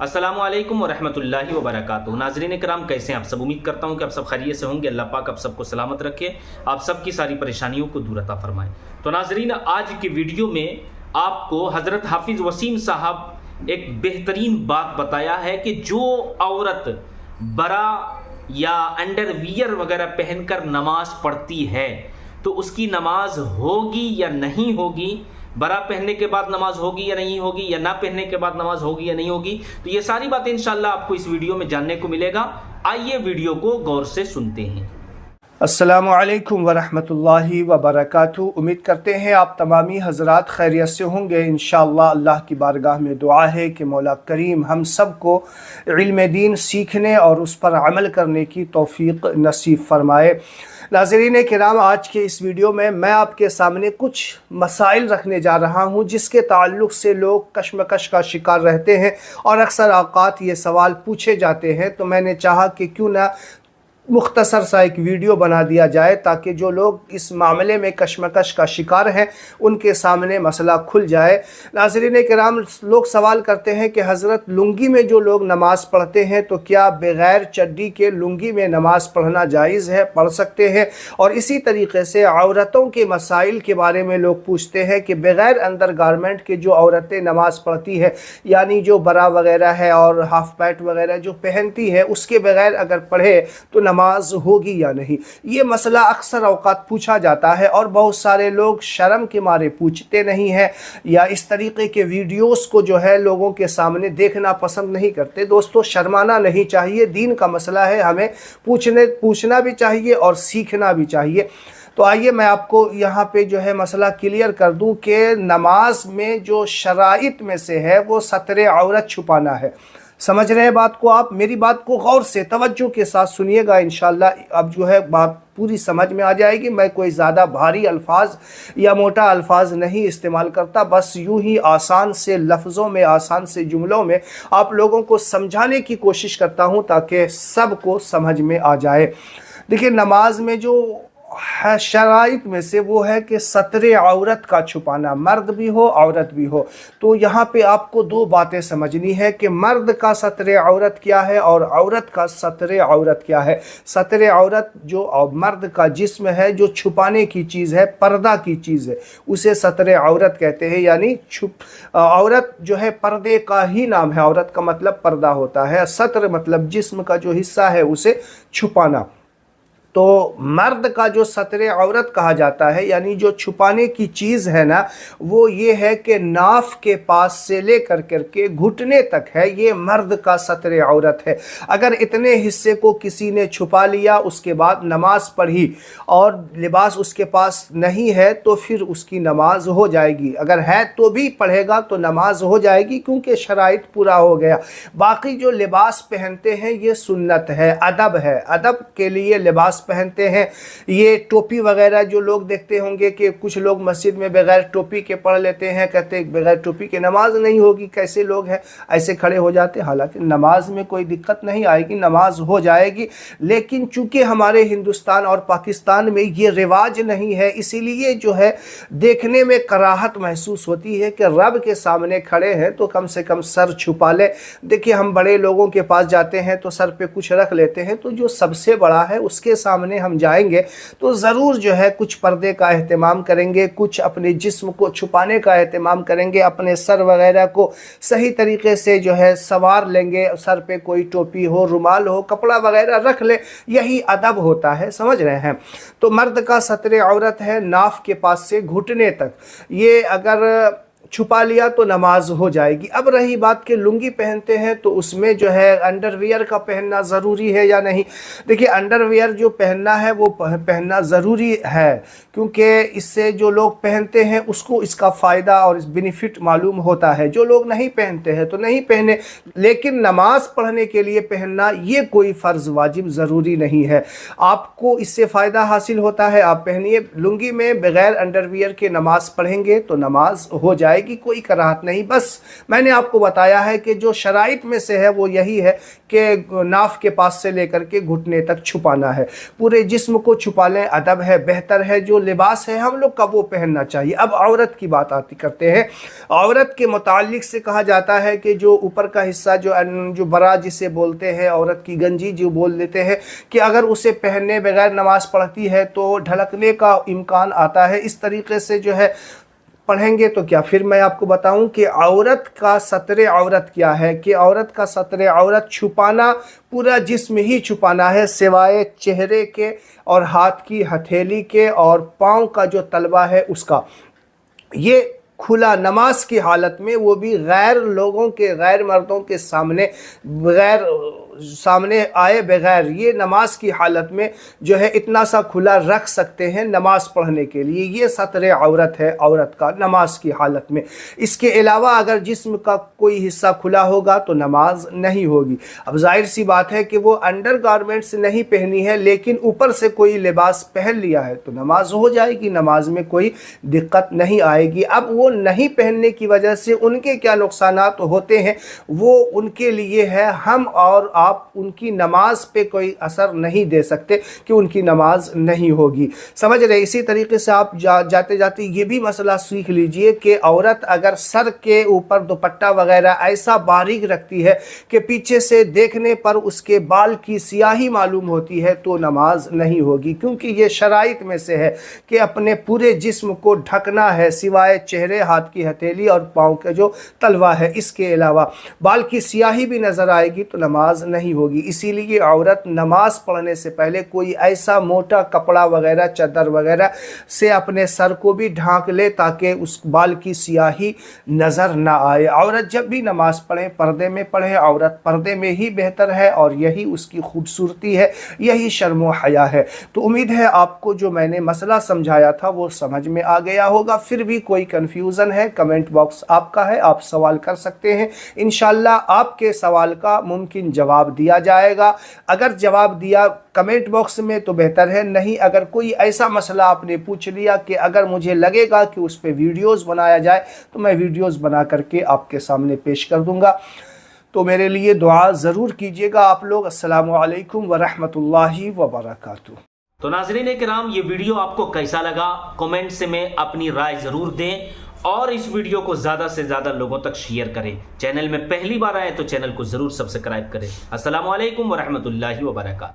अस्सलामुअलैकुम वरहमतुल्लाहि वबरकातुहू। नाज़रीन कराम, कैसे हैं आप सब? उम्मीद करता हूं कि आप सब खैरियत से होंगे। अल्लाह पाक आप सबको सलामत रखे, आप सबकी सारी परेशानियों को दूर अता फरमाए। तो नाज़रीन, आज की वीडियो में आपको हज़रत हाफिज़ वसीम साहब एक बेहतरीन बात बताया है कि जो औरत बरा या अंडरवियर वगैरह पहनकर नमाज पढ़ती है तो उसकी नमाज होगी या नहीं होगी, बरा पहनने के बाद नमाज होगी या नहीं होगी, या ना पहनने के बाद नमाज होगी या नहीं होगी। तो ये सारी बातें इंशाअल्लाह आपको इस वीडियो में जानने को मिलेगा। आइए वीडियो को गौर से सुनते हैं। अस्सलामु अलैकुम वरहमतुल्लाहि वबरकातुहू। उम्मीद करते हैं आप तमामी हज़रात खैरियत से होंगे। इंशाअल्लाह अल्लाह की बारगाह में दुआ है कि मौला करीम हम सब को इल्म दीन सीखने और उस पर अमल करने की तौफीक नसीब फरमाए। नाज़रीन किराम, आज के इस वीडियो में मैं आपके सामने कुछ मसाइल रखने जा रहा हूं जिसके ताल्लुक़ से लोग कशमकश का शिकार रहते हैं और अक्सर औक़ात ये सवाल पूछे जाते हैं। तो मैंने चाहा कि क्यों ना मुख्तसर सा एक वीडियो बना दिया जाए ताकि जो लोग इस मामले में कशमकश का शिकार हैं उनके सामने मसला खुल जाए। नाज़रीन किराम, लोग सवाल करते हैं कि हज़रत लुंगी में जो लोग नमाज़ पढ़ते हैं तो क्या बग़ैर चड्डी के लुंगी में नमाज़ पढ़ना जायज़ है, पढ़ सकते हैं? और इसी तरीके से औरतों के मसाइल के बारे में लोग पूछते हैं कि बग़ैर अंडर गारमेंट के जो औरतें नमाज़ पढ़ती है, यानी जो बरा वगैरह है और हाफ पैंट वगैरह जो पहनती है, उसके बग़ैर अगर पढ़े तो नमाज होगी या नहीं। ये मसला अक्सर औकात पूछा जाता है और बहुत सारे लोग शर्म के मारे पूछते नहीं हैं या इस तरीके के वीडियोस को जो है लोगों के सामने देखना पसंद नहीं करते। दोस्तों, शर्माना नहीं चाहिए, दीन का मसला है, हमें पूछना भी चाहिए और सीखना भी चाहिए। तो आइए मैं आपको यहाँ पे जो है मसला क्लियर कर दूँ कि नमाज में जो शराइत में से है वो सतरे औरत छुपाना है। समझ रहे हैं बात को आप? मेरी बात को गौर से तवज्जो के साथ सुनिएगा। इंशाअल्लाह अब जो है बात पूरी समझ में आ जाएगी। मैं कोई ज़्यादा भारी अल्फाज या मोटा अल्फाज नहीं इस्तेमाल करता, बस यूं ही आसान से लफ्ज़ों में, आसान से जुमलों में आप लोगों को समझाने की कोशिश करता हूं ताकि सबको समझ में आ जाए। देखिए, नमाज में जो है शराइत में से वो है कि सतरे औरत का छुपाना, मर्द भी हो औरत भी हो। तो यहाँ पे आपको दो बातें समझनी है कि मर्द का सतरे औरत क्या है और औरत का सतरे औरत क्या है। सतरे औरत जो मर्द का जिस्म है, जो छुपाने की चीज़ है, पर्दा की चीज़ है, उसे सतरे औरत कहते हैं। यानी औरत जो है पर्दे का ही नाम है। औरत का मतलब पर्दा होता है, सत्र मतलब जिस्म का जो हिस्सा है उसे छुपाना। तो मर्द का जो सतरे औरत कहा जाता है, यानी जो छुपाने की चीज़ है ना, वो ये है कि नाफ के पास से लेकर करके घुटने तक है, ये मर्द का सतरे औरत है। अगर इतने हिस्से को किसी ने छुपा लिया, उसके बाद नमाज पढ़ी और लिबास उसके पास नहीं है तो फिर उसकी नमाज हो जाएगी। अगर है तो भी पढ़ेगा तो नमाज हो जाएगी, क्योंकि शराइत पूरा हो गया। बाकी जो लिबास पहनते हैं ये सुन्नत है, अदब है, अदब के लिए लिबास पहनते हैं। ये टोपी वगैरह जो लोग देखते होंगे कि कुछ लोग मस्जिद में बगैर टोपी के पढ़ लेते हैं, कहते हैं बगैर टोपी के नमाज नहीं होगी। कैसे लोग हैं, ऐसे खड़े हो जाते। हालांकि नमाज में कोई दिक्कत नहीं आएगी, नमाज हो जाएगी। लेकिन चूंकि हमारे हिंदुस्तान और पाकिस्तान में ये रिवाज नहीं है, इसीलिए जो है देखने में कराहत महसूस होती है कि रब के सामने खड़े हैं तो कम से कम सर छुपा ले। देखिए, हम बड़े लोगों के पास जाते हैं तो सर पे कुछ रख लेते हैं, तो जो सबसे बड़ा है उसके सामने हम जाएंगे तो ज़रूर जो है कुछ पर्दे का एहतमाम करेंगे, कुछ अपने जिस्म को छुपाने का एहतमाम करेंगे, अपने सर वगैरह को सही तरीके से जो है संवार लेंगे, सर पे कोई टोपी हो, रुमाल हो, कपड़ा वगैरह रख ले। यही अदब होता है, समझ रहे हैं? तो मर्द का सतरे औरत है नाफ के पास से घुटने तक, ये अगर छुपा लिया तो नमाज हो जाएगी। अब रही बात कि लुंगी पहनते हैं तो उसमें जो है अंडरवियर का पहनना ज़रूरी है या नहीं। देखिए, अंडरवियर जो पहनना है वो पहनना ज़रूरी है, क्योंकि इससे जो लोग पहनते हैं उसको इसका फ़ायदा और इस बेनिफिट मालूम होता है। जो लोग नहीं पहनते हैं तो नहीं पहने, लेकिन नमाज पढ़ने के लिए पहनना ये कोई फ़र्ज़ वाजिब ज़रूरी नहीं है। आपको इससे फ़ायदा हासिल होता है, आप पहनिए। लुंगी में बग़ैर अंडरवियर के नमाज़ पढ़ेंगे तो नमाज हो जाए। जाएगी, कोई कराहत नहीं। बस मैंने आपको बताया है कि जो शराइत में से है वो यही है कि नाफ के पास से लेकर के घुटने तक छुपाना है, पूरे जिस्म को छुपा लें, अदब है, बेहतर है। जो लिबास है हम लोग का वो पहनना चाहिए। अब औरत की बात करते हैं। औरत के मुताल्लिक से कहा जाता है कि जो ऊपर का हिस्सा जो बरा जिसे बोलते हैं, औरत की गंजी जो बोल देते हैं, कि अगर उसे पहनने बगैर नमाज पढ़ती है तो ढलकने का इम्कान आता है। इस तरीके से जो है पढ़ेंगे तो क्या। फिर मैं आपको बताऊं कि औरत का सतरे औरत क्या है, कि औरत का सतरे औरत छुपाना, पूरा जिस्म ही छुपाना है सिवाय चेहरे के और हाथ की हथेली के और पाँव का जो तलवा है उसका। ये खुला नमाज की हालत में, वो भी गैर लोगों के, गैर मर्दों के सामने आए बगैर, ये नमाज की हालत में जो है इतना सा खुला रख सकते हैं नमाज पढ़ने के लिए। ये सतरे औरत है औरत का नमाज की हालत में। इसके अलावा अगर जिस्म का कोई हिस्सा खुला होगा तो नमाज नहीं होगी। अब जाहिर सी बात है कि वो अंडर गारमेंट्स नहीं पहनी है लेकिन ऊपर से कोई लिबास पहन लिया है तो नमाज हो जाएगी, नमाज में कोई दिक्कत नहीं आएगी। अब वो नहीं पहनने की वजह से उनके क्या नुकसानात होते हैं वो उनके लिए है। हम और आप उनकी नमाज पे कोई असर नहीं दे सकते कि उनकी नमाज नहीं होगी, समझ रहे। इसी तरीके से आप जाते जाते ये भी मसला सीख लीजिए कि औरत अगर सर के ऊपर दुपट्टा वगैरह ऐसा बारीक रखती है कि पीछे से देखने पर उसके बाल की स्याही मालूम होती है तो नमाज नहीं होगी, क्योंकि ये शराइत में से है कि अपने पूरे जिस्म को ढकना है सिवाय चेहरे, हाथ की हथेली और पाँव के जो तलवा है। इसके अलावा बाल की स्याही भी नजर आएगी तो नमाज नहीं होगी। इसीलिए औरत नमाज पढ़ने से पहले कोई ऐसा मोटा कपड़ा वगैरह, चादर वगैरह से अपने सर को भी ढांक ले ताकि उस बाल की स्याही नजर ना आए। औरत जब भी नमाज पढ़े पर्दे में पढ़े, औरत पर्दे में ही बेहतर है और यही उसकी खूबसूरती है, यही शर्म व हया है। तो उम्मीद है आपको जो मैंने मसला समझाया था वो समझ में आ गया होगा। फिर भी कोई कंफ्यूजन है, कमेंट बॉक्स आपका है, आप सवाल कर सकते हैं। इंशाल्लाह आपके सवाल का मुमकिन जवाब दिया जाएगा। अगर जवाब दिया कमेंट बॉक्स में तो बेहतर है, नहीं अगर कोई ऐसा मसला आपने पूछ लिया कि अगर मुझे लगेगा कि उस पर वीडियोज़ बनाया जाए तो मैं वीडियोज़ बना करके आपके सामने पेश कर दूंगा। तो मेरे लिए दुआ ज़रूर कीजिएगा आप लोग। अस्सलामु अलैकुम वरहमतुल्लाहि वबरकातुहू। तो नाज़रीन किराम, ये वीडियो आपको कैसा लगा कमेंट से में अपनी राय ज़रूर दें और इस वीडियो को ज़्यादा से ज़्यादा लोगों तक शेयर करें। चैनल में पहली बार आए तो चैनल को ज़रूर सब्सक्राइब करें। अस्सलामु अलैकुम वरहमतुल्लाहि वबरकातुहू।